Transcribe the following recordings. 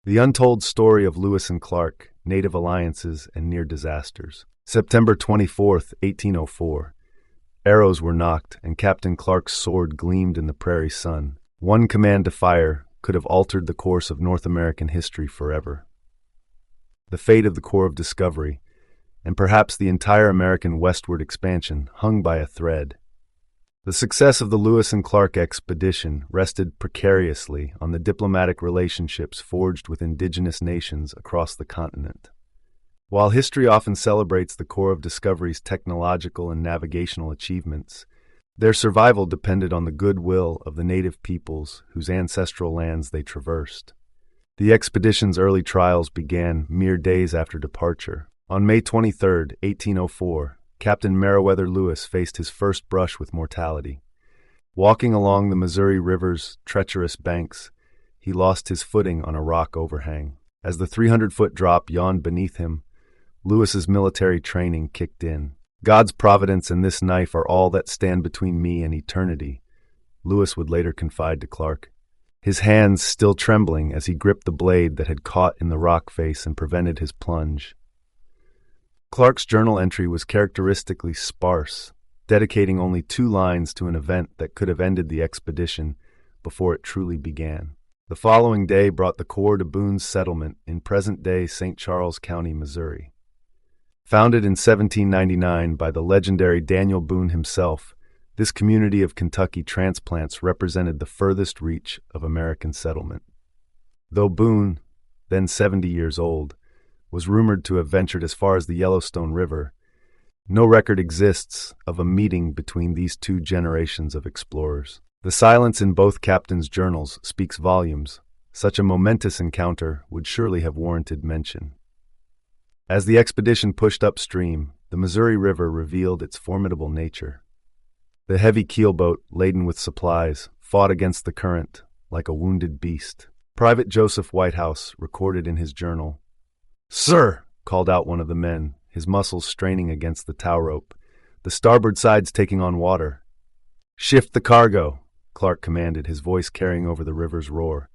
The Untold Story of Lewis and Clark, Native Alliances and Near Disasters. September 24th, 1804. Arrows were nocked, and Captain Clark's sword gleamed in the prairie sun. One command to fire could have altered the course of North American history forever. The fate of the Corps of Discovery, and perhaps the entire American westward expansion, hung by a thread. The success of the Lewis and Clark expedition rested precariously on the diplomatic relationships forged with indigenous nations across the continent. While history often celebrates the Corps of Discovery's technological and navigational achievements, their survival depended on the goodwill of the native peoples whose ancestral lands they traversed. The expedition's early trials began mere days after departure. On May 23, 1804, Captain Meriwether Lewis faced his first brush with mortality. Walking along the Missouri River's treacherous banks, he lost his footing on a rock overhang. As the 300-foot drop yawned beneath him, Lewis's military training kicked in. "God's providence and this knife are all that stand between me and eternity," Lewis would later confide to Clark, his hands still trembling as he gripped the blade that had caught in the rock face and prevented his plunge. Clark's journal entry was characteristically sparse, dedicating only 2 lines to an event that could have ended the expedition before it truly began. The following day brought the Corps to Boone's settlement in present-day St. Charles County, Missouri. Founded in 1799 by the legendary Daniel Boone himself, this community of Kentucky transplants represented the furthest reach of American settlement. Though Boone, then 70 years old, was rumored to have ventured as far as the Yellowstone River, no record exists of a meeting between these 2 generations of explorers. The silence in both captains' journals speaks volumes. Such a momentous encounter would surely have warranted mention. As the expedition pushed upstream, the Missouri River revealed its formidable nature. The heavy keelboat, laden with supplies, fought against the current like a wounded beast. Private Joseph Whitehouse recorded in his journal, "Sir," called out one of the men, his muscles straining against the tow rope, "the starboard side's taking on water." "Shift the cargo," Clark commanded, his voice carrying over the river's roar.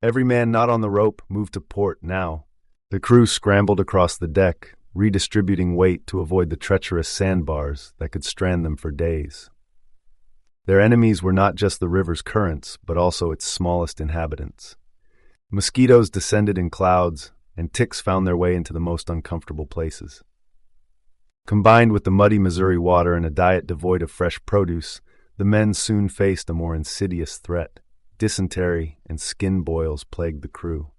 "Every man not on the rope, move to port now." The crew scrambled across the deck, redistributing weight to avoid the treacherous sandbars that could strand them for days. Their enemies were not just the river's currents, but also its smallest inhabitants. Mosquitoes descended in clouds, and ticks found their way into the most uncomfortable places. Combined with the muddy Missouri water and a diet devoid of fresh produce, the men soon faced a more insidious threat. Dysentery and skin boils plagued the crew.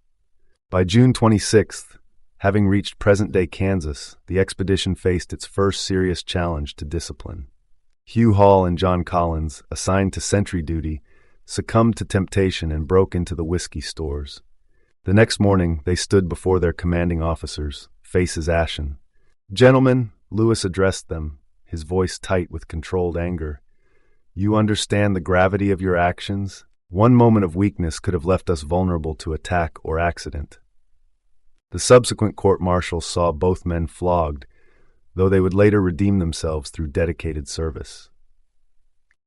By June 26th, having reached present-day Kansas, the expedition faced its first serious challenge to discipline. Hugh Hall and John Collins, assigned to sentry duty, succumbed to temptation and broke into the whiskey stores. The next morning, they stood before their commanding officers, faces ashen. "Gentlemen," Lewis addressed them, his voice tight with controlled anger, "you understand the gravity of your actions? One moment of weakness could have left us vulnerable to attack or accident." The subsequent court-martial saw both men flogged, though they would later redeem themselves through dedicated service.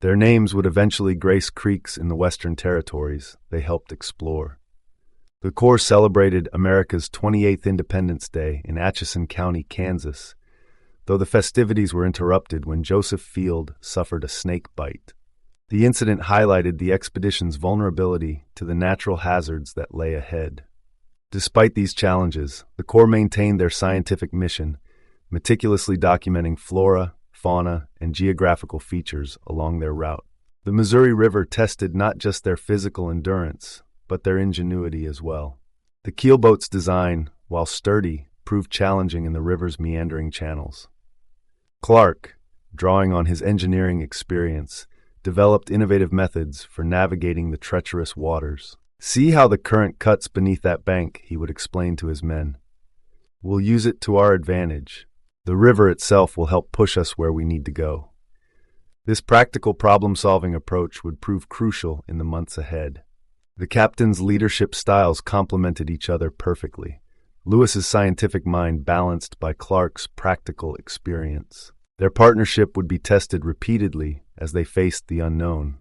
Their names would eventually grace creeks in the Western Territories they helped explore. The Corps celebrated America's 28th Independence Day in Atchison County, Kansas, though the festivities were interrupted when Joseph Field suffered a snake bite. The incident highlighted the expedition's vulnerability to the natural hazards that lay ahead. Despite these challenges, the Corps maintained their scientific mission, meticulously documenting flora, fauna, and geographical features along their route. The Missouri River tested not just their physical endurance, but their ingenuity as well. The keelboat's design, while sturdy, proved challenging in the river's meandering channels. Clark, drawing on his engineering experience, developed innovative methods for navigating the treacherous waters. "See how the current cuts beneath that bank," he would explain to his men. "We'll use it to our advantage. The river itself will help push us where we need to go." This practical problem-solving approach would prove crucial in the months ahead. The captain's leadership styles complemented each other perfectly. Lewis's scientific mind balanced by Clark's practical experience. Their partnership would be tested repeatedly as they faced the unknown.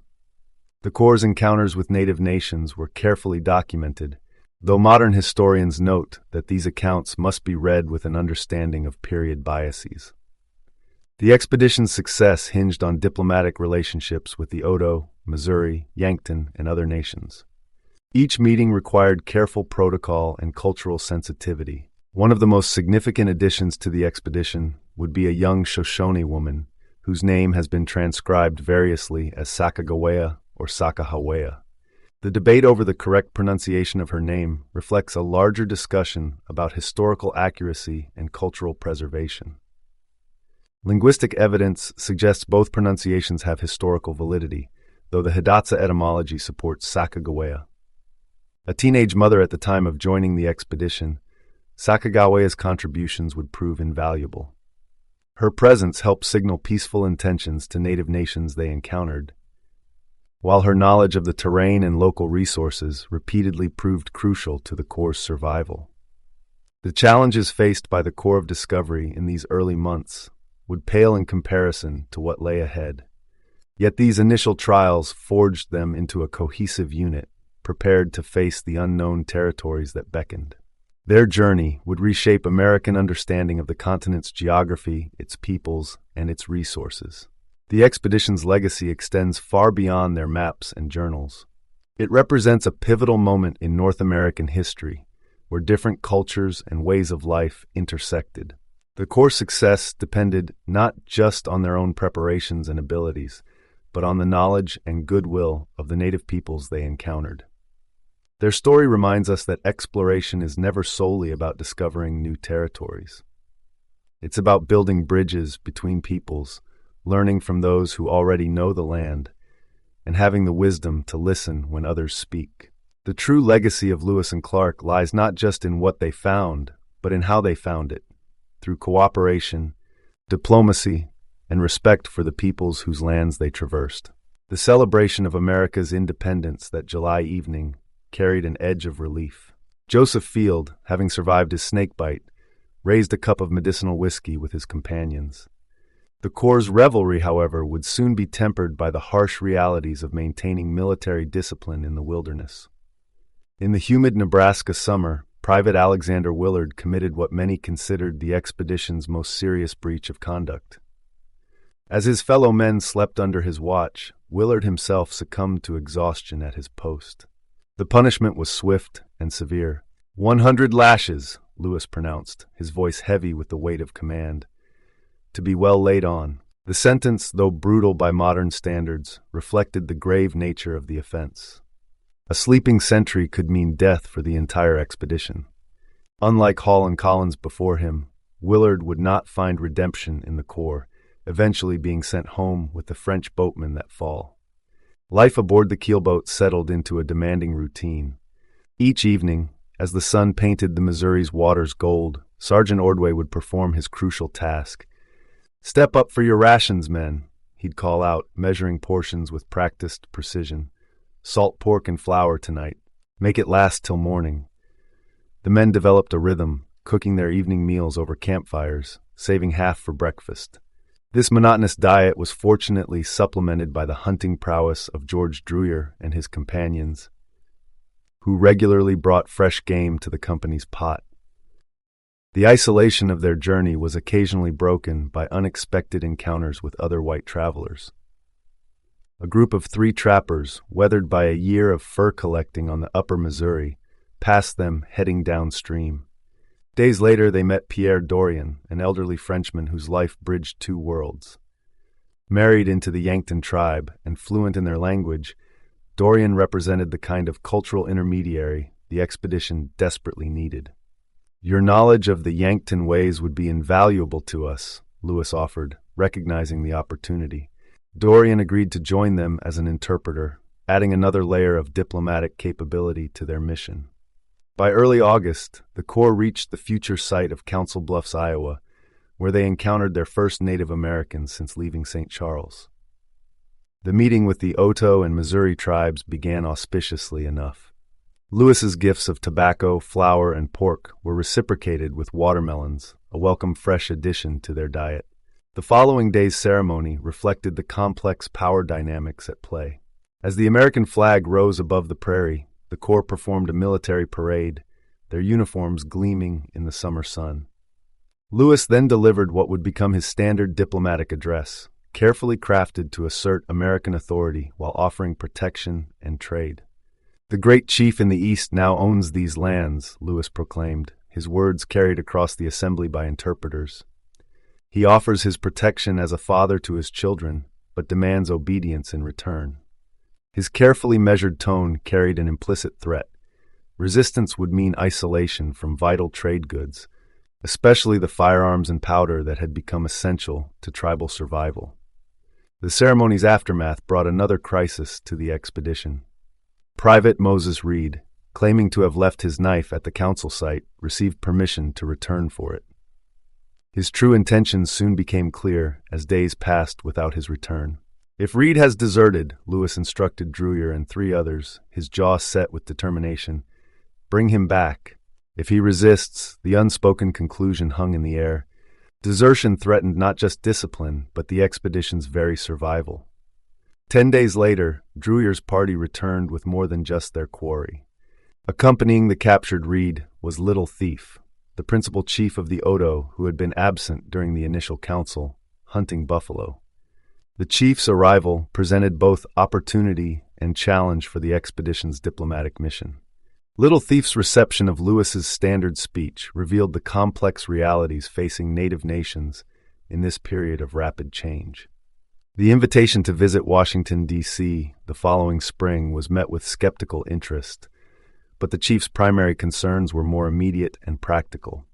The Corps' encounters with native nations were carefully documented, though modern historians note that these accounts must be read with an understanding of period biases. The expedition's success hinged on diplomatic relationships with the Oto, Missouri, Yankton, and other nations. Each meeting required careful protocol and cultural sensitivity. One of the most significant additions to the expedition would be a young Shoshone woman, whose name has been transcribed variously as Sacagawea or Sakahawea. The debate over the correct pronunciation of her name reflects a larger discussion about historical accuracy and cultural preservation. Linguistic evidence suggests both pronunciations have historical validity, though the Hidatsa etymology supports Sacagawea. A teenage mother at the time of joining the expedition, Sacagawea's contributions would prove invaluable. Her presence helped signal peaceful intentions to native nations they encountered, while her knowledge of the terrain and local resources repeatedly proved crucial to the Corps' survival. The challenges faced by the Corps of Discovery in these early months would pale in comparison to what lay ahead. Yet these initial trials forged them into a cohesive unit, prepared to face the unknown territories that beckoned. Their journey would reshape American understanding of the continent's geography, its peoples, and its resources. The expedition's legacy extends far beyond their maps and journals. It represents a pivotal moment in North American history, where different cultures and ways of life intersected. The Corps' success depended not just on their own preparations and abilities, but on the knowledge and goodwill of the native peoples they encountered. Their story reminds us that exploration is never solely about discovering new territories. It's about building bridges between peoples, learning from those who already know the land, and having the wisdom to listen when others speak. The true legacy of Lewis and Clark lies not just in what they found, but in how they found it, through cooperation, diplomacy, and respect for the peoples whose lands they traversed. The celebration of America's independence that July evening carried an edge of relief. Joseph Field, having survived his snakebite, raised a cup of medicinal whiskey with his companions. The Corps' revelry, however, would soon be tempered by the harsh realities of maintaining military discipline in the wilderness. In the humid Nebraska summer, Private Alexander Willard committed what many considered the expedition's most serious breach of conduct. As his fellow men slept under his watch, Willard himself succumbed to exhaustion at his post. The punishment was swift and severe. 100 lashes, Lewis pronounced, his voice heavy with the weight of command. To be well laid on. The sentence, though brutal by modern standards, reflected the grave nature of the offense. A sleeping sentry could mean death for the entire expedition. Unlike Hall and Collins before him, Willard would not find redemption in the Corps, eventually being sent home with the French boatmen that fall. Life aboard the keelboat settled into a demanding routine. Each evening, as the sun painted the Missouri's waters gold, Sergeant Ordway would perform his crucial task. "Step up for your rations, men," he'd call out, measuring portions with practiced precision. "Salt pork and flour tonight. Make it last till morning." The men developed a rhythm, cooking their evening meals over campfires, saving half for breakfast. This monotonous diet was fortunately supplemented by the hunting prowess of George Druyer and his companions, who regularly brought fresh game to the company's pot. The isolation of their journey was occasionally broken by unexpected encounters with other white travelers. A group of 3 trappers, weathered by a year of fur collecting on the upper Missouri, passed them heading downstream. Days later, they met Pierre Dorian, an elderly Frenchman whose life bridged 2 worlds. Married into the Yankton tribe and fluent in their language, Dorian represented the kind of cultural intermediary the expedition desperately needed. "Your knowledge of the Yankton ways would be invaluable to us," Lewis offered, recognizing the opportunity. Dorian agreed to join them as an interpreter, adding another layer of diplomatic capability to their mission. By early August, the Corps reached the future site of Council Bluffs, Iowa, where they encountered their first Native Americans since leaving St. Charles. The meeting with the Oto and Missouri tribes began auspiciously enough. Lewis's gifts of tobacco, flour, and pork were reciprocated with watermelons, a welcome fresh addition to their diet. The following day's ceremony reflected the complex power dynamics at play. As the American flag rose above the prairie, the Corps performed a military parade, their uniforms gleaming in the summer sun. Lewis then delivered what would become his standard diplomatic address, carefully crafted to assert American authority while offering protection and trade. "The great chief in the East now owns these lands," Lewis proclaimed, his words carried across the assembly by interpreters. "He offers his protection as a father to his children, but demands obedience in return." His carefully measured tone carried an implicit threat. Resistance would mean isolation from vital trade goods, especially the firearms and powder that had become essential to tribal survival. The ceremony's aftermath brought another crisis to the expedition. Private Moses Reed, claiming to have left his knife at the council site, received permission to return for it. His true intentions soon became clear as days passed without his return. "If Reed has deserted," Lewis instructed Druyer and 3 others, his jaw set with determination, "bring him back. If he resists," the unspoken conclusion hung in the air. Desertion threatened not just discipline, but the expedition's very survival. 10 days later, Druyer's party returned with more than just their quarry. Accompanying the captured Reed was Little Thief, the principal chief of the Odo who had been absent during the initial council, hunting buffalo. The chief's arrival presented both opportunity and challenge for the expedition's diplomatic mission. Little Thief's reception of Lewis's standard speech revealed the complex realities facing native nations in this period of rapid change. The invitation to visit Washington, D.C. the following spring was met with skeptical interest, but the chief's primary concerns were more immediate and practical.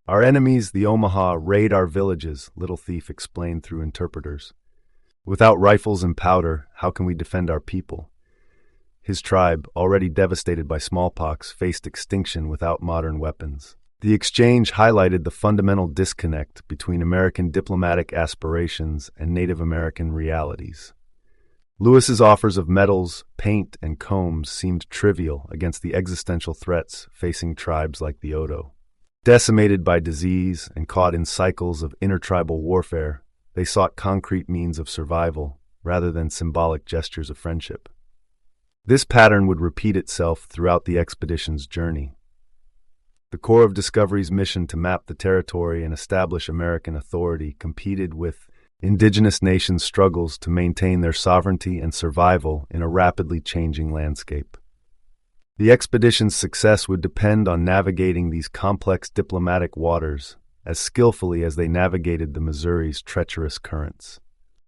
"Our enemies, the Omaha, raid our villages," Little Thief explained through interpreters. "Without rifles and powder, how can we defend our people?" His tribe, already devastated by smallpox, faced extinction without modern weapons. The exchange highlighted the fundamental disconnect between American diplomatic aspirations and Native American realities. Lewis's offers of medals, paint, and combs seemed trivial against the existential threats facing tribes like the Odo. Decimated by disease and caught in cycles of intertribal warfare, they sought concrete means of survival rather than symbolic gestures of friendship. This pattern would repeat itself throughout the expedition's journey. The Corps of Discovery's mission to map the territory and establish American authority competed with indigenous nations' struggles to maintain their sovereignty and survival in a rapidly changing landscape. The expedition's success would depend on navigating these complex diplomatic waters as skillfully as they navigated the Missouri's treacherous currents.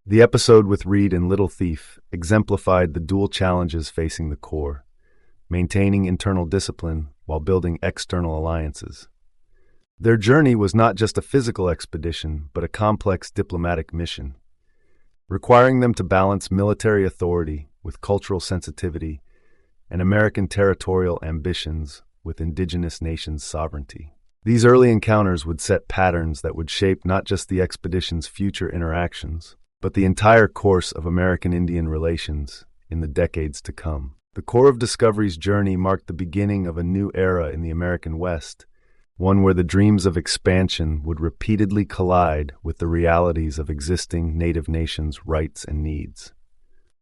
The episode with Reed and Little Thief exemplified the dual challenges facing the Corps, maintaining internal discipline while building external alliances. Their journey was not just a physical expedition, but a complex diplomatic mission, requiring them to balance military authority with cultural sensitivity and American territorial ambitions with indigenous nations' sovereignty. These early encounters would set patterns that would shape not just the expedition's future interactions, but the entire course of American Indian relations in the decades to come. The Corps of Discovery's journey marked the beginning of a new era in the American West, one where the dreams of expansion would repeatedly collide with the realities of existing Native nations' rights and needs.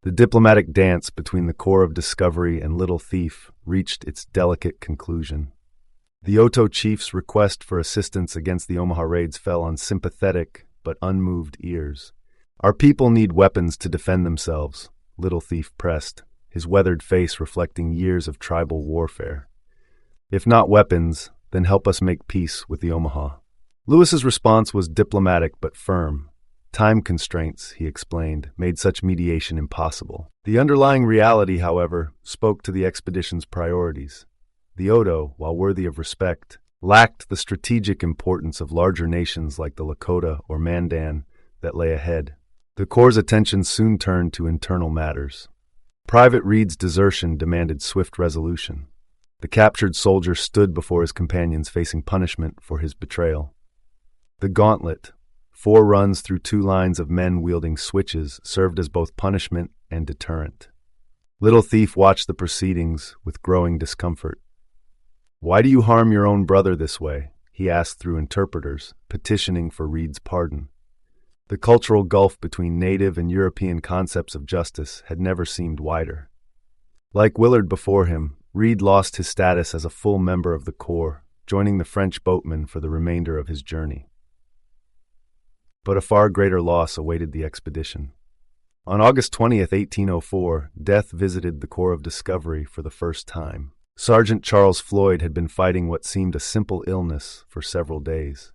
The diplomatic dance between the Corps of Discovery and Little Thief reached its delicate conclusion. The Oto chief's request for assistance against the Omaha raids fell on sympathetic but unmoved ears. "Our people need weapons to defend themselves," Little Thief pressed, his weathered face reflecting years of tribal warfare. "If not weapons, then help us make peace with the Omaha." Lewis's response was diplomatic but firm. Time constraints, he explained, made such mediation impossible. The underlying reality, however, spoke to the expedition's priorities. The Odo, while worthy of respect, lacked the strategic importance of larger nations like the Lakota or Mandan that lay ahead. The Corps' attention soon turned to internal matters. Private Reed's desertion demanded swift resolution. The captured soldier stood before his companions facing punishment for his betrayal. The gauntlet, 4 runs through 2 lines of men wielding switches, served as both punishment and deterrent. Little Thief watched the proceedings with growing discomfort. "Why do you harm your own brother this way?" he asked through interpreters, petitioning for Reed's pardon. The cultural gulf between Native and European concepts of justice had never seemed wider. Like Willard before him, Reed lost his status as a full member of the Corps, joining the French boatmen for the remainder of his journey. But a far greater loss awaited the expedition. On August 20th, 1804, death visited the Corps of Discovery for the first time. Sergeant Charles Floyd had been fighting what seemed a simple illness for several days.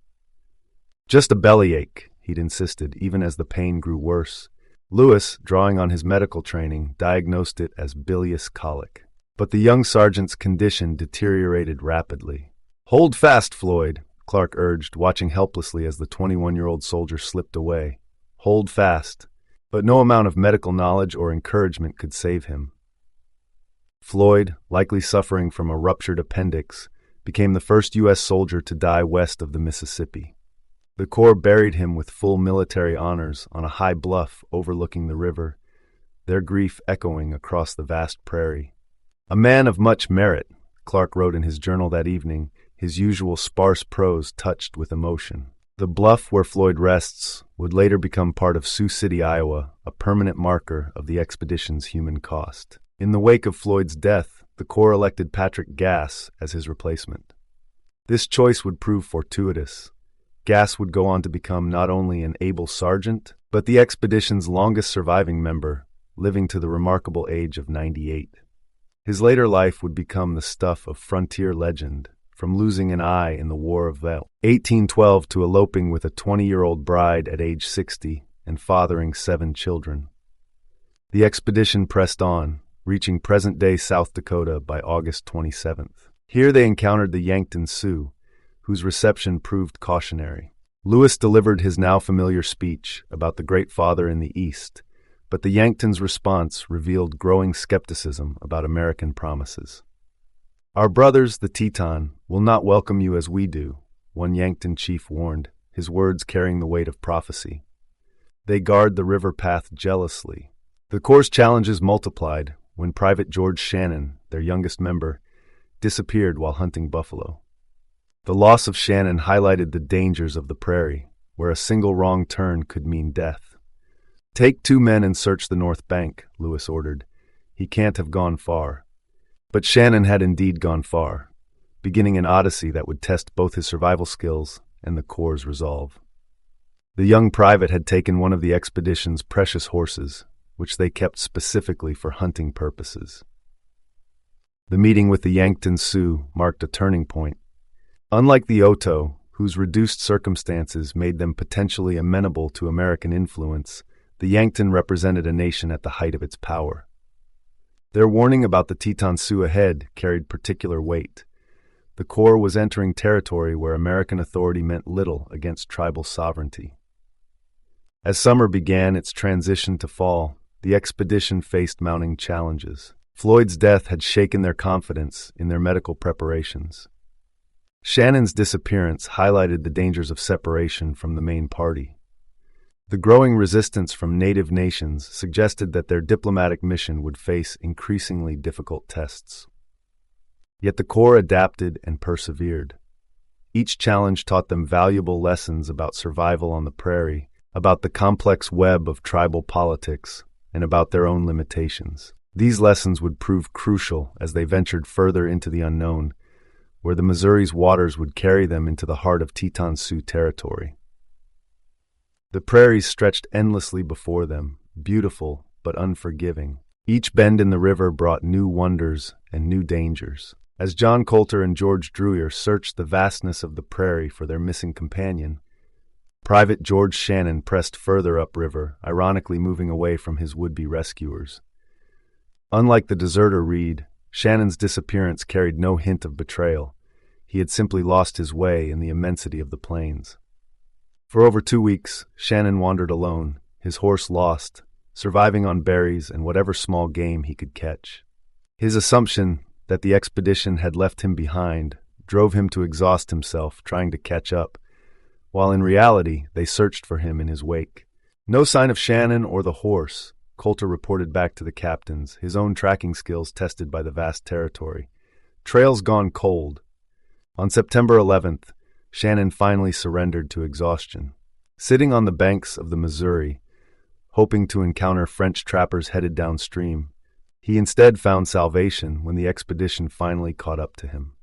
"Just a bellyache," he'd insisted, even as the pain grew worse. Lewis, drawing on his medical training, diagnosed it as bilious colic. But the young sergeant's condition deteriorated rapidly. "Hold fast, Floyd," Clark urged, watching helplessly as the 21-year-old soldier slipped away. "Hold fast." But no amount of medical knowledge or encouragement could save him. Floyd, likely suffering from a ruptured appendix, became the first U.S. soldier to die west of the Mississippi. The Corps buried him with full military honors on a high bluff overlooking the river, their grief echoing across the vast prairie. "A man of much merit," Clark wrote in his journal that evening, his usual sparse prose touched with emotion. The bluff where Floyd rests would later become part of Sioux City, Iowa, a permanent marker of the expedition's human cost. In the wake of Floyd's death, the Corps elected Patrick Gass as his replacement. This choice would prove fortuitous. Gass would go on to become not only an able sergeant, but the expedition's longest surviving member, living to the remarkable age of 98. His later life would become the stuff of frontier legend, from losing an eye in the War of the 1812 to eloping with a 20-year-old bride at age 60 and fathering 7 children. The expedition pressed on, reaching present-day South Dakota by August 27th. Here they encountered the Yankton Sioux, whose reception proved cautionary. Lewis delivered his now familiar speech about the Great Father in the East, but the Yanktons' response revealed growing skepticism about American promises. "Our brothers, the Teton, will not welcome you as we do," one Yankton chief warned, his words carrying the weight of prophecy. "They guard the river path jealously." The Corps' challenges multiplied when Private George Shannon, their youngest member, disappeared while hunting buffalo. The loss of Shannon highlighted the dangers of the prairie, where a single wrong turn could mean death. "Take 2 men and search the north bank," Lewis ordered. "He can't have gone far." But Shannon had indeed gone far, beginning an odyssey that would test both his survival skills and the Corps' resolve. The young private had taken one of the expedition's precious horses, which they kept specifically for hunting purposes. The meeting with the Yankton Sioux marked a turning point. Unlike the Oto, whose reduced circumstances made them potentially amenable to American influence, the Yankton represented a nation at the height of its power. Their warning about the Teton Sioux ahead carried particular weight. The Corps was entering territory where American authority meant little against tribal sovereignty. As summer began its transition to fall, the expedition faced mounting challenges. Floyd's death had shaken their confidence in their medical preparations. Shannon's disappearance highlighted the dangers of separation from the main party. The growing resistance from native nations suggested that their diplomatic mission would face increasingly difficult tests. Yet the Corps adapted and persevered. Each challenge taught them valuable lessons about survival on the prairie, about the complex web of tribal politics, and about their own limitations. These lessons would prove crucial as they ventured further into the unknown, where the Missouri's waters would carry them into the heart of Teton Sioux territory. The prairies stretched endlessly before them, beautiful but unforgiving. Each bend in the river brought new wonders and new dangers. As John Coulter and George Druyer searched the vastness of the prairie for their missing companion, Private George Shannon pressed further upriver, ironically moving away from his would-be rescuers. Unlike the deserter Reed, Shannon's disappearance carried no hint of betrayal. He had simply lost his way in the immensity of the plains. For over 2 weeks, Shannon wandered alone, his horse lost, surviving on berries and whatever small game he could catch. His assumption that the expedition had left him behind drove him to exhaust himself trying to catch up, while in reality they searched for him in his wake. No sign of Shannon or the horse, Coulter reported back to the captains, his own tracking skills tested by the vast territory. Trails gone cold. On September 11th, Shannon finally surrendered to exhaustion. Sitting on the banks of the Missouri, hoping to encounter French trappers headed downstream, He instead found salvation when the expedition finally caught up to him.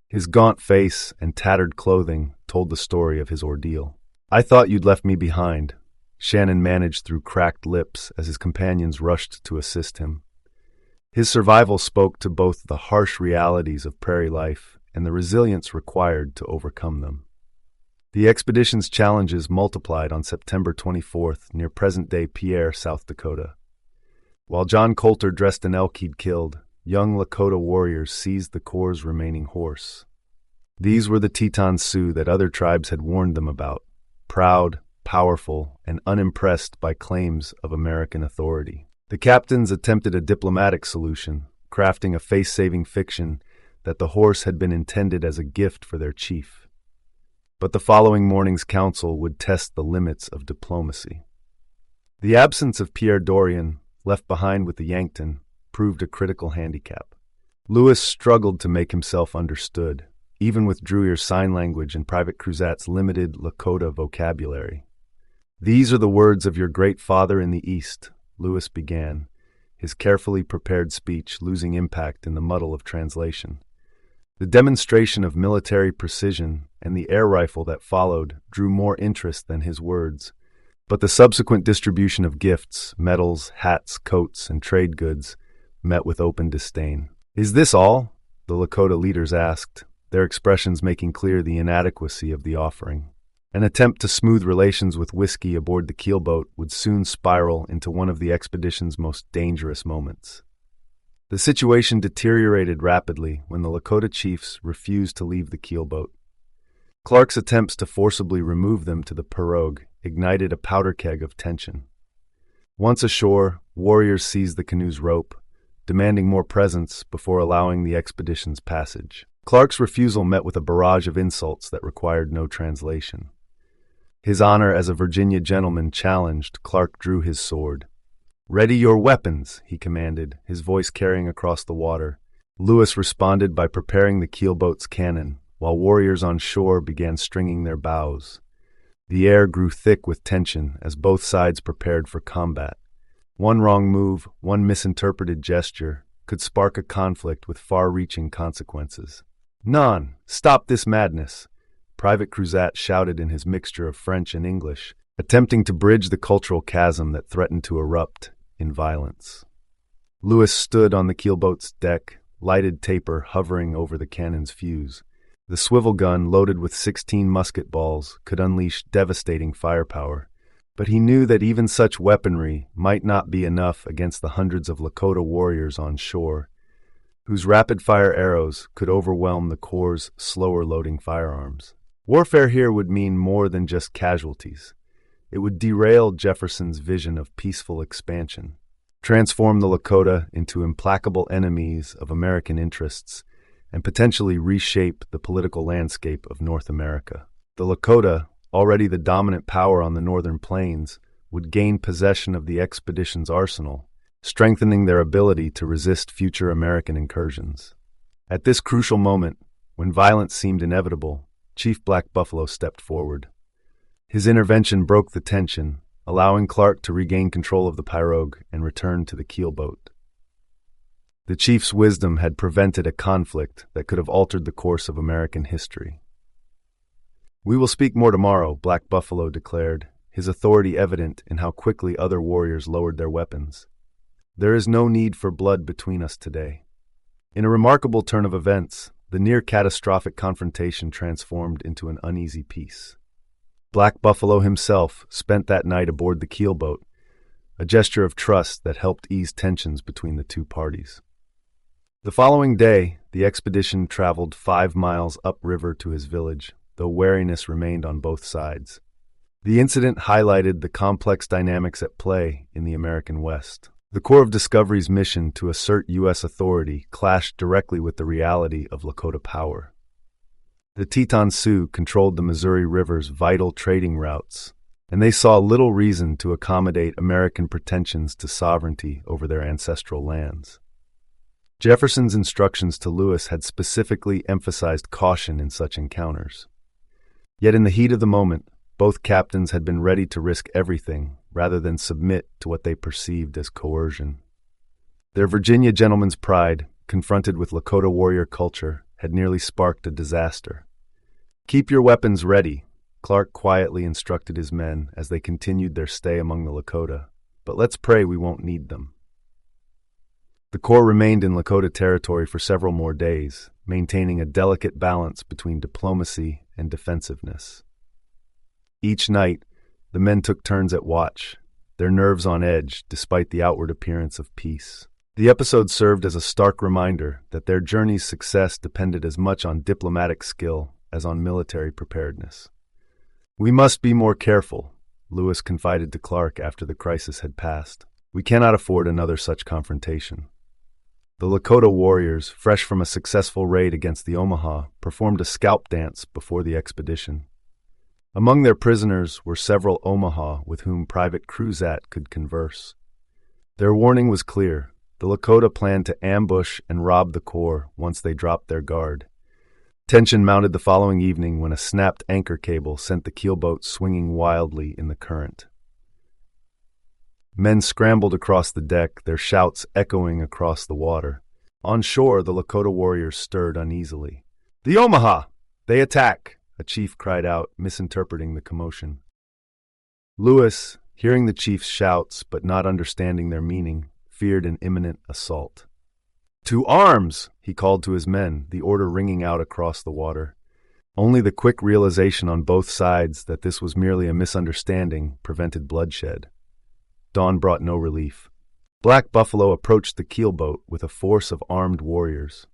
His gaunt face and tattered clothing told the story of his ordeal. "I thought you'd left me behind," Shannon managed through cracked lips as his companions rushed to assist him. His survival spoke to both the harsh realities of prairie life and the resilience required to overcome them. The expedition's challenges multiplied on September 24th near present-day Pierre, South Dakota. While John Coulter dressed an elk he'd killed, young Lakota warriors seized the Corps' remaining horse. These were the Teton Sioux that other tribes had warned them about, proud, powerful, and unimpressed by claims of American authority. The captains attempted a diplomatic solution, crafting a face-saving fiction that the horse had been intended as a gift for their chief. But the following morning's council would test the limits of diplomacy. The absence of Pierre Dorion, left behind with the Yankton, proved a critical handicap. Lewis struggled to make himself understood, even with Druyer's sign language and Private Cruzat's limited Lakota vocabulary. "These are the words of your great father in the East," Lewis began, his carefully prepared speech losing impact in the muddle of translation. The demonstration of military precision and the air rifle that followed drew more interest than his words, but the subsequent distribution of gifts, medals, hats, coats, and trade goods met with open disdain. "Is this all?" the Lakota leaders asked, their expressions making clear the inadequacy of the offering. An attempt to smooth relations with whiskey aboard the keelboat would soon spiral into one of the expedition's most dangerous moments. The situation deteriorated rapidly when the Lakota chiefs refused to leave the keelboat. Clark's attempts to forcibly remove them to the pirogue ignited a powder keg of tension. Once ashore, warriors seized the canoe's rope, demanding more presents before allowing the expedition's passage. Clark's refusal met with a barrage of insults that required no translation. His honor as a Virginia gentleman challenged, Clark drew his sword. "Ready your weapons," he commanded, his voice carrying across the water. Lewis responded by preparing the keelboat's cannon, while warriors on shore began stringing their bows. The air grew thick with tension as both sides prepared for combat. One wrong move, one misinterpreted gesture, could spark a conflict with far-reaching consequences. "Non, stop this madness!" Private Cruzat shouted in his mixture of French and English, attempting to bridge the cultural chasm that threatened to erupt in violence. Lewis stood on the keelboat's deck, lighted taper hovering over the cannon's fuse. The swivel gun, loaded with 16 musket balls, could unleash devastating firepower, but he knew that even such weaponry might not be enough against the hundreds of Lakota warriors on shore, whose rapid-fire arrows could overwhelm the Corps' slower-loading firearms. Warfare here would mean more than just casualties. It would derail Jefferson's vision of peaceful expansion, transform the Lakota into implacable enemies of American interests, and potentially reshape the political landscape of North America. The Lakota, already the dominant power on the northern plains, would gain possession of the expedition's arsenal, strengthening their ability to resist future American incursions. At this crucial moment, when violence seemed inevitable, Chief Black Buffalo stepped forward. His intervention broke the tension, allowing Clark to regain control of the pirogue and return to the keelboat. The chief's wisdom had prevented a conflict that could have altered the course of American history. "We will speak more tomorrow," Black Buffalo declared, his authority evident in how quickly other warriors lowered their weapons. "There is no need for blood between us today." In a remarkable turn of events, the near-catastrophic confrontation transformed into an uneasy peace. Black Buffalo himself spent that night aboard the keelboat, a gesture of trust that helped ease tensions between the two parties. The following day, the expedition traveled 5 miles upriver to his village, though wariness remained on both sides. The incident highlighted the complex dynamics at play in the American West. The Corps of Discovery's mission to assert U.S. authority clashed directly with the reality of Lakota power. The Teton Sioux controlled the Missouri River's vital trading routes, and they saw little reason to accommodate American pretensions to sovereignty over their ancestral lands. Jefferson's instructions to Lewis had specifically emphasized caution in such encounters. Yet in the heat of the moment, both captains had been ready to risk everything rather than submit to what they perceived as coercion. Their Virginia gentleman's pride, confronted with Lakota warrior culture, had nearly sparked a disaster. "Keep your weapons ready," Clark quietly instructed his men as they continued their stay among the Lakota, "but let's pray we won't need them." The Corps remained in Lakota territory for several more days, maintaining a delicate balance between diplomacy and defensiveness. Each night, the men took turns at watch, their nerves on edge despite the outward appearance of peace. The episode served as a stark reminder that their journey's success depended as much on diplomatic skill as on military preparedness. "We must be more careful," Lewis confided to Clark after the crisis had passed. "We cannot afford another such confrontation." The Lakota warriors, fresh from a successful raid against the Omaha, performed a scalp dance before the expedition. Among their prisoners were several Omaha with whom Private Cruzat could converse. Their warning was clear. The Lakota planned to ambush and rob the Corps once they dropped their guard. Tension mounted the following evening when a snapped anchor cable sent the keelboat swinging wildly in the current. Men scrambled across the deck, their shouts echoing across the water. On shore, the Lakota warriors stirred uneasily. "The Omaha! They attack!" a chief cried out, misinterpreting the commotion. Lewis, hearing the chief's shouts but not understanding their meaning, feared an imminent assault. "To arms!" he called to his men, the order ringing out across the water. Only the quick realization on both sides that this was merely a misunderstanding prevented bloodshed. Dawn brought no relief. Black Buffalo approached the keelboat with a force of armed warriors.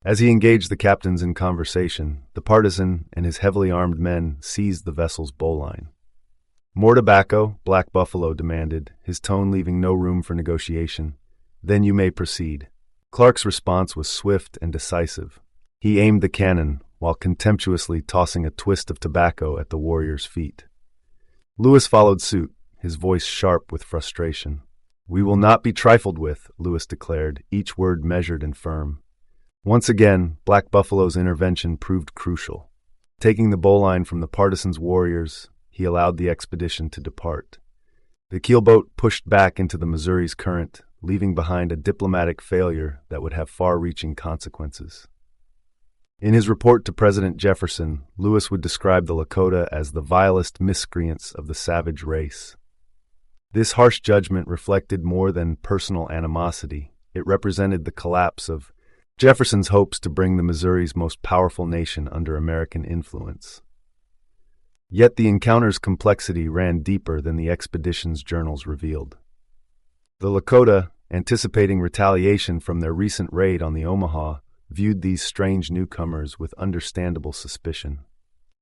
As he engaged the captains in conversation, the partisan and his heavily armed men seized the vessel's bowline. "More tobacco," Black Buffalo demanded, his tone leaving no room for negotiation. "Then you may proceed." Clark's response was swift and decisive. He aimed the cannon while contemptuously tossing a twist of tobacco at the warrior's feet. Lewis followed suit, his voice sharp with frustration. "We will not be trifled with," Lewis declared, each word measured and firm. Once again, Black Buffalo's intervention proved crucial. Taking the bowline from the partisan's warriors, he allowed the expedition to depart. The keelboat pushed back into the Missouri's current, leaving behind a diplomatic failure that would have far-reaching consequences. In his report to President Jefferson, Lewis would describe the Lakota as the vilest miscreants of the savage race. This harsh judgment reflected more than personal animosity. It represented the collapse of Jefferson's hopes to bring the Missouri's most powerful nation under American influence. Yet the encounter's complexity ran deeper than the expedition's journals revealed. The Lakota, anticipating retaliation from their recent raid on the Omaha, viewed these strange newcomers with understandable suspicion.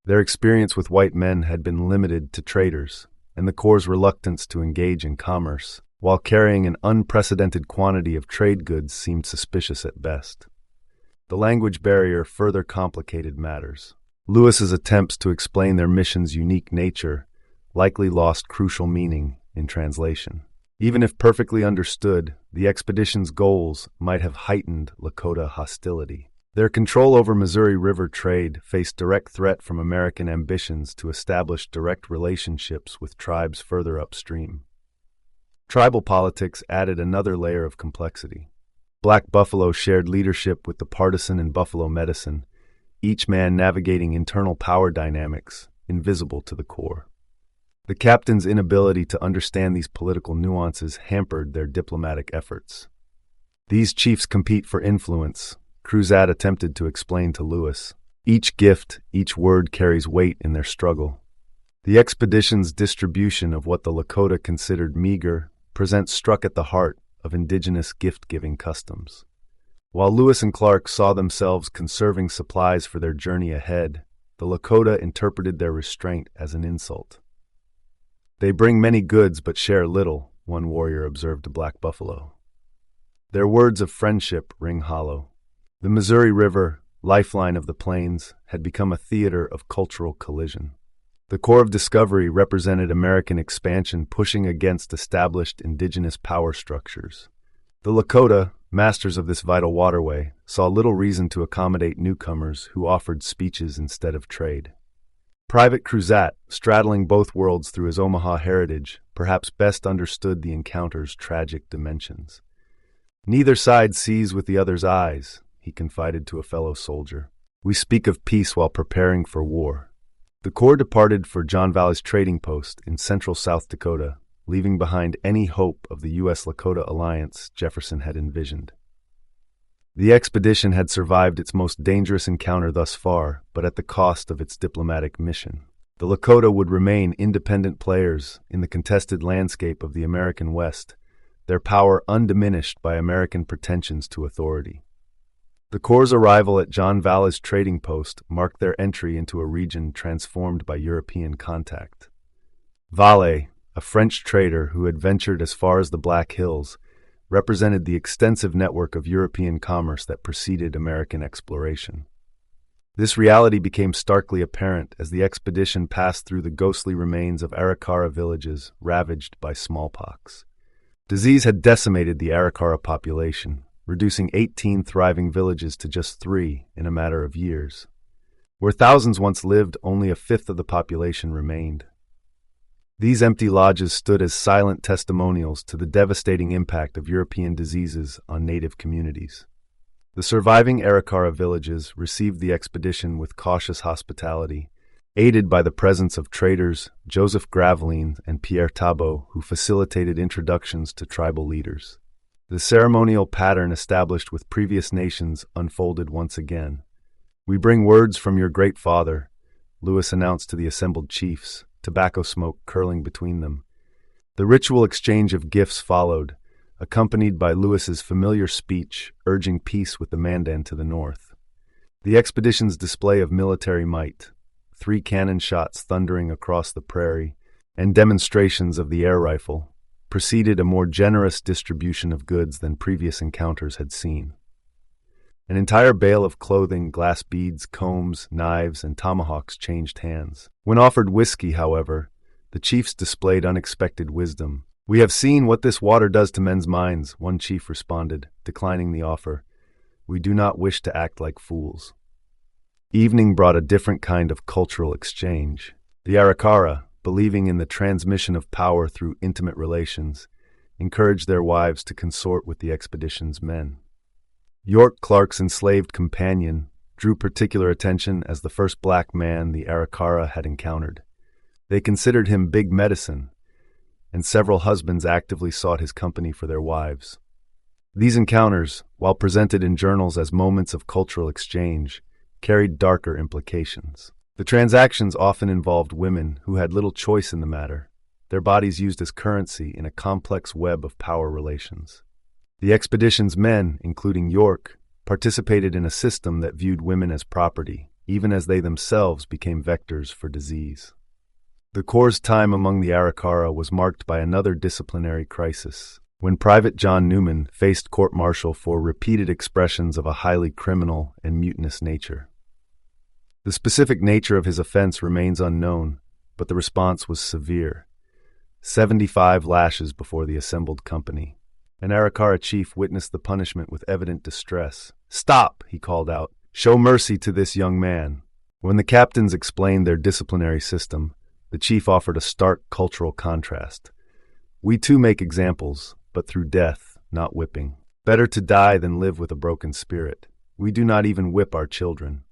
Their experience with white men had been limited to traders, and the Corps' reluctance to engage in commerce, while carrying an unprecedented quantity of trade goods, seemed suspicious at best. The language barrier further complicated matters. Lewis's attempts to explain their mission's unique nature likely lost crucial meaning in translation. Even if perfectly understood, the expedition's goals might have heightened Lakota hostility. Their control over Missouri River trade faced direct threat from American ambitions to establish direct relationships with tribes further upstream. Tribal politics added another layer of complexity. Black Buffalo shared leadership with the partisan in Buffalo Medicine, each man navigating internal power dynamics invisible to the Corps. The captain's inability to understand these political nuances hampered their diplomatic efforts. "These chiefs compete for influence," Cruzat attempted to explain to Lewis. "Each gift, each word carries weight in their struggle." The expedition's distribution of what the Lakota considered meager presents struck at the heart of indigenous gift-giving customs. While Lewis and Clark saw themselves conserving supplies for their journey ahead, the Lakota interpreted their restraint as an insult. "They bring many goods but share little," one warrior observed to Black Buffalo. Their words of friendship ring hollow. The Missouri River, lifeline of the plains, had become a theater of cultural collision. The Corps of Discovery represented American expansion pushing against established indigenous power structures. The Lakota, masters of this vital waterway, saw little reason to accommodate newcomers who offered speeches instead of trade. Private Cruzat, straddling both worlds through his Omaha heritage, perhaps best understood the encounter's tragic dimensions. Neither side sees with the other's eyes, he confided to a fellow soldier. We speak of peace while preparing for war. The Corps departed for John Valley's trading post in central South Dakota, leaving behind any hope of the U.S.-Lakota alliance Jefferson had envisioned. The expedition had survived its most dangerous encounter thus far, but at the cost of its diplomatic mission. The Lakota would remain independent players in the contested landscape of the American West, their power undiminished by American pretensions to authority. The Corps' arrival at John Valley's trading post marked their entry into a region transformed by European contact. Valle, a French trader who had ventured as far as the Black Hills, represented the extensive network of European commerce that preceded American exploration. This reality became starkly apparent as the expedition passed through the ghostly remains of Arikara villages ravaged by smallpox. Disease had decimated the Arikara population, reducing 18 thriving villages to just 3 in a matter of years. Where thousands once lived, only a fifth of the population remained. These empty lodges stood as silent testimonials to the devastating impact of European diseases on native communities. The surviving Arikara villages received the expedition with cautious hospitality, aided by the presence of traders Joseph Graveline and Pierre Tabot, who facilitated introductions to tribal leaders. The ceremonial pattern established with previous nations unfolded once again. "We bring words from your great father," Lewis announced to the assembled chiefs, tobacco smoke curling between them. The ritual exchange of gifts followed, accompanied by Lewis's familiar speech urging peace with the Mandan to the north. The expedition's display of military might, 3 cannon shots thundering across the prairie, and demonstrations of the air rifle, preceded a more generous distribution of goods than previous encounters had seen. An entire bale of clothing, glass beads, combs, knives, and tomahawks changed hands. When offered whiskey, however, the chiefs displayed unexpected wisdom. "We have seen what this water does to men's minds," one chief responded, declining the offer. "We do not wish to act like fools." Evening brought a different kind of cultural exchange. The Arikara, believing in the transmission of power through intimate relations, encouraged their wives to consort with the expedition's men. York Clark's enslaved companion drew particular attention as the first black man the Arikara had encountered. They considered him big medicine, and several husbands actively sought his company for their wives. These encounters, while presented in journals as moments of cultural exchange, carried darker implications. The transactions often involved women who had little choice in the matter, their bodies used as currency in a complex web of power relations. The expedition's men, including York, participated in a system that viewed women as property, even as they themselves became vectors for disease. The Corps' time among the Arikara was marked by another disciplinary crisis, when Private John Newman faced court-martial for repeated expressions of a highly criminal and mutinous nature. The specific nature of his offense remains unknown, but the response was severe. 75 lashes before the assembled company. An Arikara chief witnessed the punishment with evident distress. "Stop!" he called out. "Show mercy to this young man." When the captains explained their disciplinary system, the chief offered a stark cultural contrast. "We too make examples, but through death, not whipping. Better to die than live with a broken spirit. We do not even whip our children."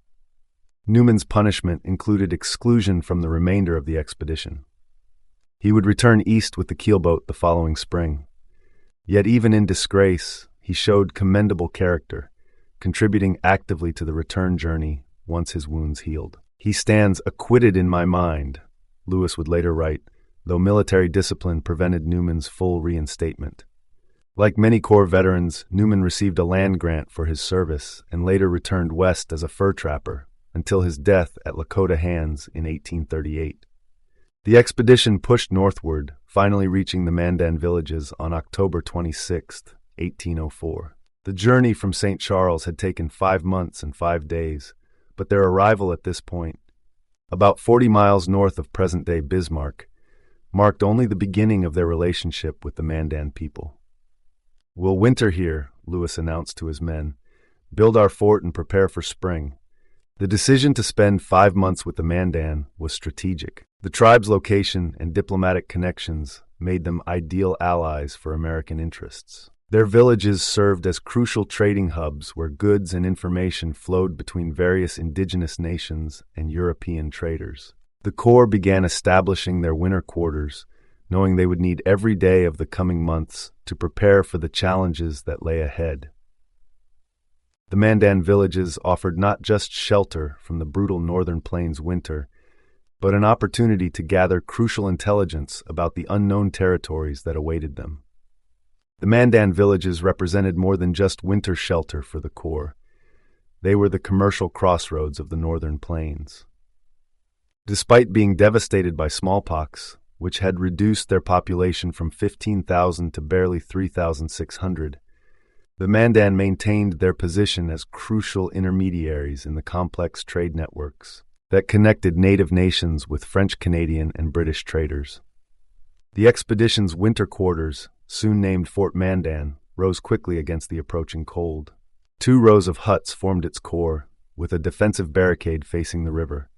Newman's punishment included exclusion from the remainder of the expedition. He would return east with the keelboat the following spring. Yet even in disgrace, he showed commendable character, contributing actively to the return journey once his wounds healed. "He stands acquitted in my mind," Lewis would later write, though military discipline prevented Newman's full reinstatement. Like many Corps veterans, Newman received a land grant for his service and later returned west as a fur trapper, until his death at Lakota hands in 1838. The expedition pushed northward, finally reaching the Mandan villages on October 26, 1804. The journey from St. Charles had taken 5 months and 5 days, but their arrival at this point, about 40 miles north of present-day Bismarck, marked only the beginning of their relationship with the Mandan people. "We'll winter here," Lewis announced to his men, "build our fort and prepare for spring." The decision to spend 5 months with the Mandan was strategic. The tribe's location and diplomatic connections made them ideal allies for American interests. Their villages served as crucial trading hubs where goods and information flowed between various indigenous nations and European traders. The Corps began establishing their winter quarters, knowing they would need every day of the coming months to prepare for the challenges that lay ahead. The Mandan villages offered not just shelter from the brutal northern plains winter, but an opportunity to gather crucial intelligence about the unknown territories that awaited them. The Mandan villages represented more than just winter shelter for the Corps. They were the commercial crossroads of the northern plains. Despite being devastated by smallpox, which had reduced their population from 15,000 to barely 3,600, the Mandan maintained their position as crucial intermediaries in the complex trade networks that connected native nations with French, Canadian, and British traders. The expedition's winter quarters, soon named Fort Mandan, rose quickly against the approaching cold. 2 rows of huts formed its core, with a defensive barricade facing the river.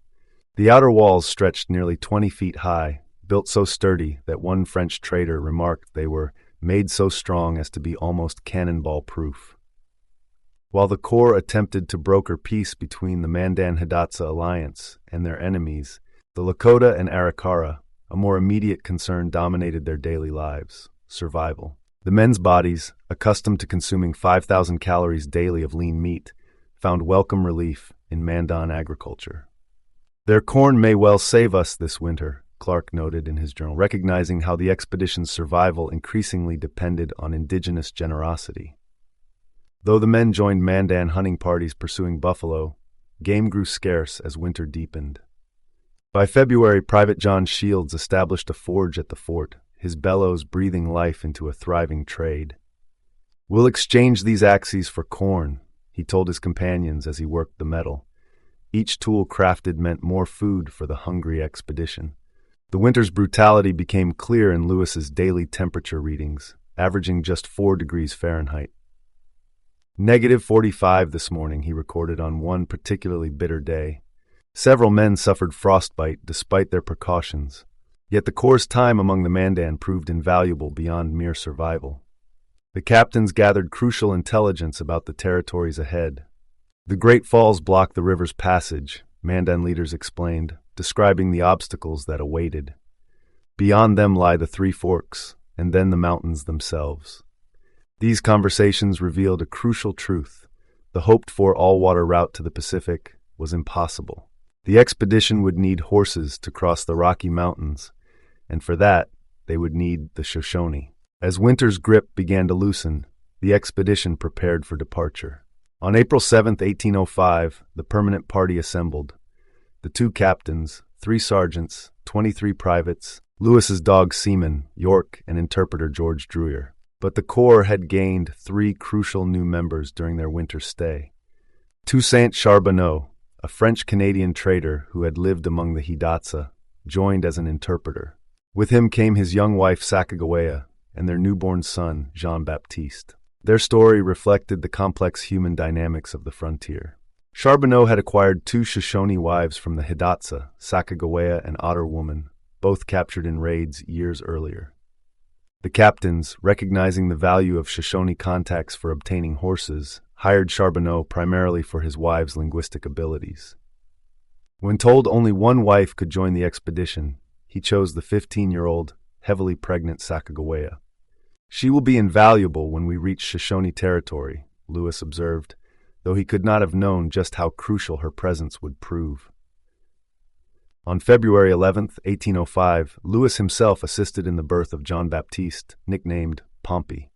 The outer walls stretched nearly 20 feet high, built so sturdy that one French trader remarked they were made so strong as to be almost cannonball-proof. While the Corps attempted to broker peace between the Mandan-Hidatsa alliance and their enemies, the Lakota and Arikara, a more immediate concern dominated their daily lives: survival. The men's bodies, accustomed to consuming 5,000 calories daily of lean meat, found welcome relief in Mandan agriculture. "Their corn may well save us this winter," Clark noted in his journal, recognizing how the expedition's survival increasingly depended on indigenous generosity. Though the men joined Mandan hunting parties pursuing buffalo, game grew scarce as winter deepened. By February, Private John Shields established a forge at the fort, his bellows breathing life into a thriving trade. "We'll exchange these axes for corn," he told his companions as he worked the metal. Each tool crafted meant more food for the hungry expedition. The winter's brutality became clear in Lewis's daily temperature readings, averaging just 4 degrees Fahrenheit. -45 this morning, he recorded on one particularly bitter day. Several men suffered frostbite despite their precautions, yet the Corps' time among the Mandan proved invaluable beyond mere survival. The captains gathered crucial intelligence about the territories ahead. "The Great Falls block the river's passage," Mandan leaders explained, describing the obstacles that awaited. "Beyond them lie the 3 forks, and then the mountains themselves." These conversations revealed a crucial truth: the hoped-for all-water route to the Pacific was impossible. The expedition would need horses to cross the Rocky Mountains, and for that, they would need the Shoshone. As winter's grip began to loosen, the expedition prepared for departure. On April 7, 1805, the permanent party assembled. The 2 captains, 3 sergeants, 23 privates, Lewis's dog Seaman, York, and interpreter George Druyer. But the Corps had gained 3 crucial new members during their winter stay. Toussaint Charbonneau, a French-Canadian trader who had lived among the Hidatsa, joined as an interpreter. With him came his young wife Sacagawea and their newborn son, Jean-Baptiste. Their story reflected the complex human dynamics of the frontier. Charbonneau had acquired 2 Shoshone wives from the Hidatsa, Sacagawea and Otter Woman, both captured in raids years earlier. The captains, recognizing the value of Shoshone contacts for obtaining horses, hired Charbonneau primarily for his wives' linguistic abilities. When told only one wife could join the expedition, he chose the 15-year-old, heavily pregnant Sacagawea. "She will be invaluable when we reach Shoshone territory," Lewis observed, though he could not have known just how crucial her presence would prove. On February 11, 1805, Lewis himself assisted in the birth of Jean-Baptiste, nicknamed Pompey.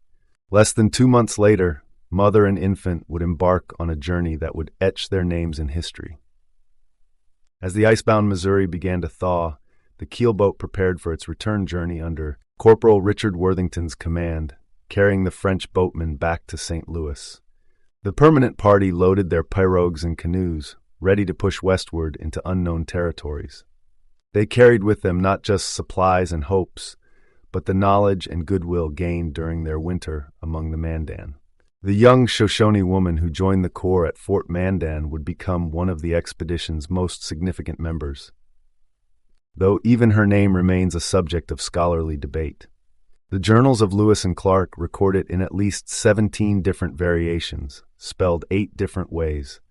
Less than 2 months later, mother and infant would embark on a journey that would etch their names in history. As the icebound Missouri began to thaw, the keelboat prepared for its return journey under Corporal Richard Worthington's command, carrying the French boatmen back to St. Louis. The permanent party loaded their pirogues and canoes, ready to push westward into unknown territories. They carried with them not just supplies and hopes, but the knowledge and goodwill gained during their winter among the Mandan. The young Shoshone woman who joined the Corps at Fort Mandan would become one of the expedition's most significant members, though even her name remains a subject of scholarly debate. The journals of Lewis and Clark record it in at least 17 different variations, spelled 8 different ways,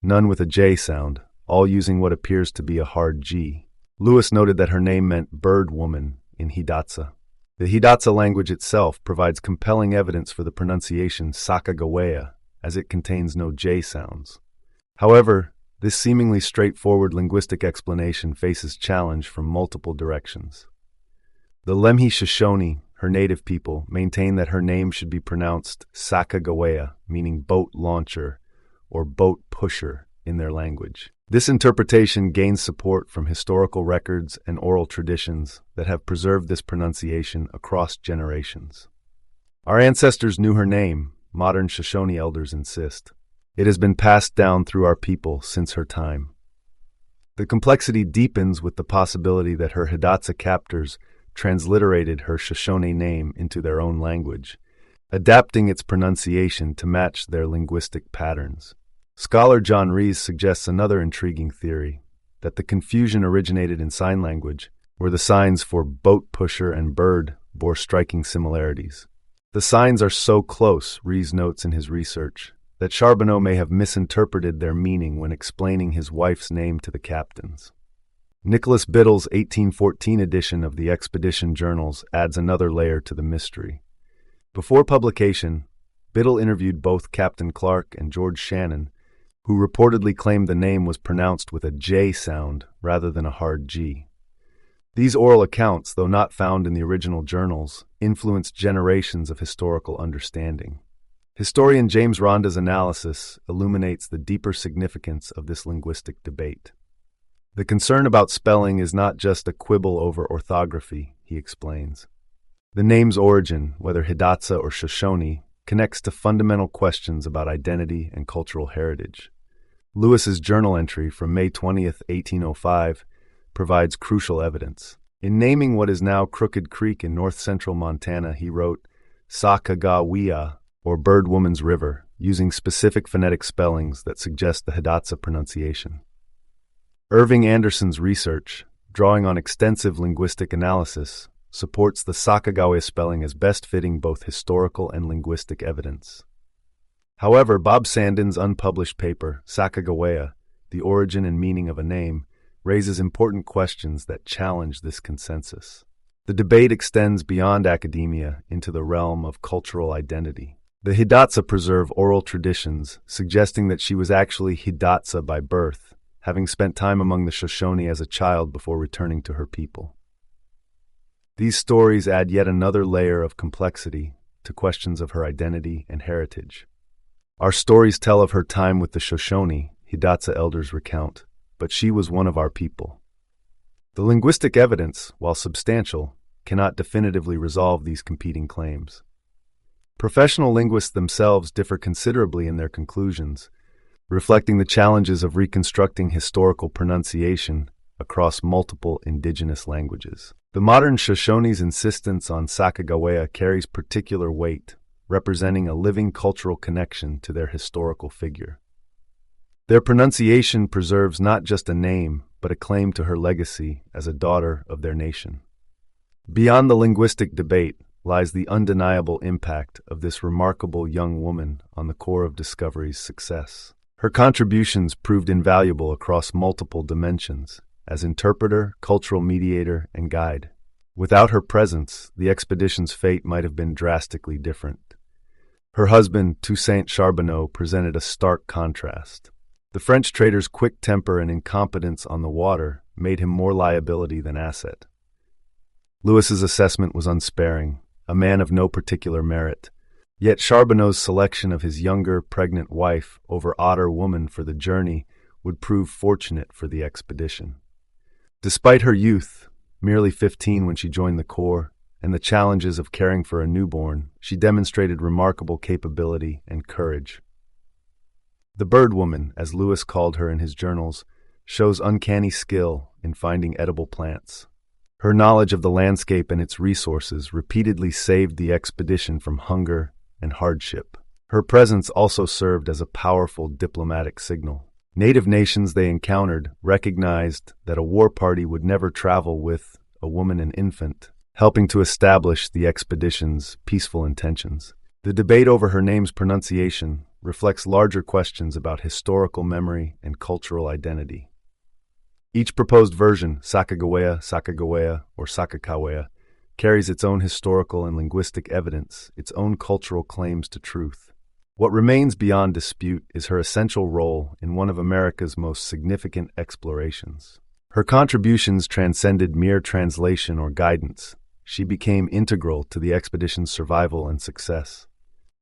none with a J sound, all using what appears to be a hard G. Lewis noted that her name meant bird woman in Hidatsa. The Hidatsa language itself provides compelling evidence for the pronunciation Sacagawea, as it contains no J sounds. However, this seemingly straightforward linguistic explanation faces challenge from multiple directions. The Lemhi Shoshone, her native people, maintain that her name should be pronounced Sacagawea, meaning boat launcher or boat pusher in their language. This interpretation gains support from historical records and oral traditions that have preserved this pronunciation across generations. Our ancestors knew her name, modern Shoshone elders insist. It has been passed down through our people since her time. The complexity deepens with the possibility that her Hidatsa captors transliterated her Shoshone name into their own language, adapting its pronunciation to match their linguistic patterns. Scholar John Rees suggests another intriguing theory, that the confusion originated in sign language, where the signs for boat pusher and bird bore striking similarities. The signs are so close, Rees notes in his research, that Charbonneau may have misinterpreted their meaning when explaining his wife's name to the captains. Nicholas Biddle's 1814 edition of the Expedition Journals adds another layer to the mystery. Before publication, Biddle interviewed both Captain Clark and George Shannon, who reportedly claimed the name was pronounced with a J sound rather than a hard G. These oral accounts, though not found in the original journals, influenced generations of historical understanding. Historian James Ronda's analysis illuminates the deeper significance of this linguistic debate. The concern about spelling is not just a quibble over orthography, he explains. The name's origin, whether Hidatsa or Shoshone, connects to fundamental questions about identity and cultural heritage. Lewis's journal entry from May 20, 1805, provides crucial evidence. In naming what is now Crooked Creek in north-central Montana, he wrote Sacagawea, or Bird Woman's River, using specific phonetic spellings that suggest the Hidatsa pronunciation. Irving Anderson's research, drawing on extensive linguistic analysis, supports the Sacagawea spelling as best fitting both historical and linguistic evidence. However, Bob Sandin's unpublished paper, Sacagawea, The Origin and Meaning of a Name, raises important questions that challenge this consensus. The debate extends beyond academia into the realm of cultural identity. The Hidatsa preserve oral traditions suggesting that she was actually Hidatsa by birth, having spent time among the Shoshone as a child before returning to her people. These stories add yet another layer of complexity to questions of her identity and heritage. Our stories tell of her time with the Shoshone, Hidatsa elders recount, but she was one of our people. The linguistic evidence, while substantial, cannot definitively resolve these competing claims. Professional linguists themselves differ considerably in their conclusions, reflecting the challenges of reconstructing historical pronunciation across multiple indigenous languages. The modern Shoshone's insistence on Sacagawea carries particular weight, representing a living cultural connection to their historical figure. Their pronunciation preserves not just a name, but a claim to her legacy as a daughter of their nation. Beyond the linguistic debate lies the undeniable impact of this remarkable young woman on the core of Discovery's success. Her contributions proved invaluable across multiple dimensions, as interpreter, cultural mediator, and guide. Without her presence, the expedition's fate might have been drastically different. Her husband, Toussaint Charbonneau, presented a stark contrast. The French trader's quick temper and incompetence on the water made him more liability than asset. Lewis's assessment was unsparing, a man of no particular merit. Yet Charbonneau's selection of his younger, pregnant wife over Otter woman for the journey would prove fortunate for the expedition. Despite her youth, merely 15 when she joined the Corps, and the challenges of caring for a newborn, she demonstrated remarkable capability and courage. The Bird Woman, as Lewis called her in his journals, shows uncanny skill in finding edible plants. Her knowledge of the landscape and its resources repeatedly saved the expedition from hunger and hardship. Her presence also served as a powerful diplomatic signal. Native nations they encountered recognized that a war party would never travel with a woman and infant, helping to establish the expedition's peaceful intentions. The debate over her name's pronunciation reflects larger questions about historical memory and cultural identity. Each proposed version, Sacagawea, Sacagawea, or Sakakawea, carries its own historical and linguistic evidence, its own cultural claims to truth. What remains beyond dispute is her essential role in one of America's most significant explorations. Her contributions transcended mere translation or guidance. She became integral to the expedition's survival and success.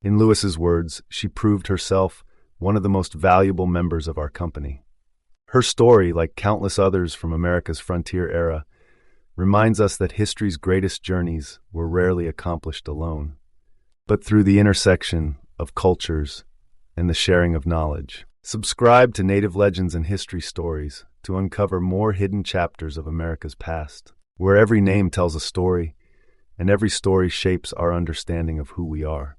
In Lewis's words, she proved herself one of the most valuable members of our company. Her story, like countless others from America's frontier era, reminds us that history's greatest journeys were rarely accomplished alone, but through the intersection of cultures and the sharing of knowledge. Subscribe to Native Legends and History Stories to uncover more hidden chapters of America's past, where every name tells a story, and every story shapes our understanding of who we are.